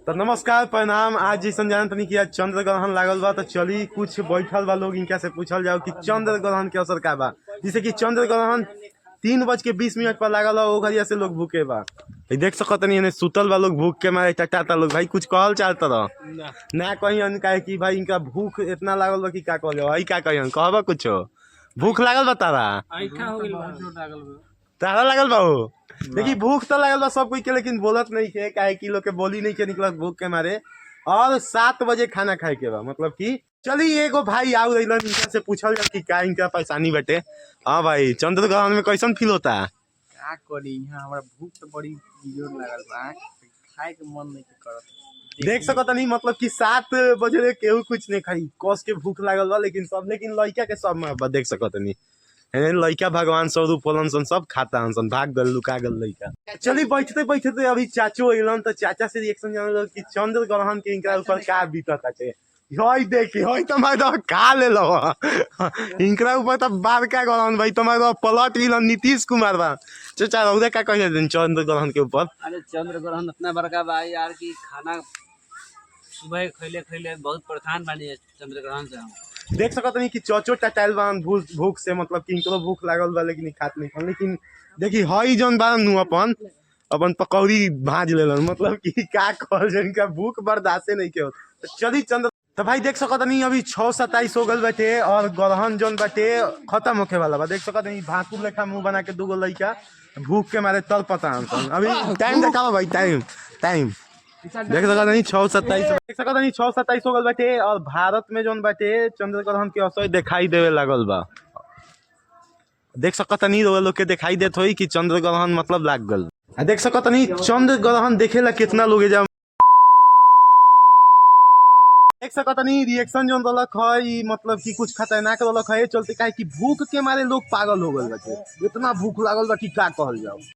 तो नमस्कार प्रणाम। आज जैसन जान तनी कि आज चंद्र ग्रहण लागल बा, तो चली कुछ बैठल बा लोग इनका से पूछल जाओ कि चंद्र ग्रहण के असर का बा। जैसे कि चंद्र ग्रहण 3:20 पर लागल बा, ओ घरिया से लोग भूखे बा। देख सकत नहीं सुतल बा लोग भूख के मारे टटाता लोग। भाई कुछ कहल चाहता रह ना कहीं अनका कि भाई इनका भूख इतना लागल बा कि का कहल जाओ। का कहीं कहबा कुछ भूख लागल बा तारा तारा लागल बा हो। देखिए भूख तो लागल बा सब कोई के, लेकिन बोलत नहीं है काहे कि लोग के बोली नहीं के निकलत भूख के मारे। और 7 बजे खाना खाए के बा, मतलब कि चली एगो भाई आउ रही इनका से पूछल जा कि का इनका परेशानी बटे। हाँ भाई चंद्र ग्रहण में कैसन फील होता है? का करी यहाँ हमरा भूख तो बड़ी जोर लागल बा, खाए के मन नहीं करत। देख सकत नहीं, मतलब कि 7 बजे केहू कुछ नहीं खाई, कस के भूख लागल बा। लेकिन सब लड़का के सब में देख सकत नहीं लड़का भगवान स्वरूप होलन सन, सब खाता हन, भाग गल लुका गल लड़का। चलिए बैठते बैठते अभी चाचो अलन, तो चाचा से रिएक्शन जानल कि चंद्र ग्रहण के इनका ऊपर का बीतत है। हई देखी हई तुम्हारा खा ले लो इनकरा ऊपर तो बड़का ग्रहण भाई तुम्हारा पलट भी नीतीश कुमार बा। चाचा रौदा का कह चंद्र ग्रहण के ऊपर? अरे चंद्र ग्रहण इतना बड़का बा यार कि खाना सुबह खैले खैले बहुत परेशान बानी चंद्र ग्रहण से। हम देख सकत नहीं कि चौचो टटाइल बा भूख से, मतलब कि इनको भूख लागल बा लेकिन खात नहीं खान। लेकिन देखी हई जौन बा नु अपन अपन पकौड़ी भाज लेलन, मतलब कि का कहल इनका भूख बर्दाश्त नहीं के। तो चली चंद्र तो भाई देख सकत नहीं अभी 6:27 हो गल बाटे और ग्रहण जौन बाटे खत्म होखे वाला बा। देख सकत नहीं भाकुर लेखा मुंह बना के दूगो लइका भूख के मारे तल पता अभी टाइम देखावा भाई टाइम टाइम देख सकत नहीं 6:27 देख सकत नहीं 6:27 हो गल बाटे। और भारत में जौन बाटे चंद्र ग्रहण के असर दिखाई देवे लागल बा। देख सकत नहीं लोग के दिखाई देत होई कि चंद्र ग्रहण मतलब लाग गल। देख सकत नहीं चंद्र ग्रहण देखेला कितना लोग जा। देख सकत नहीं रिएक्शन जो दलक है, मतलब कि कुछ खतरनाक दलक है चलते काहे कि भूख के मारे लोग पागल हो गए बाटे। इतना भूख लागल बा कि का कहल जाओ।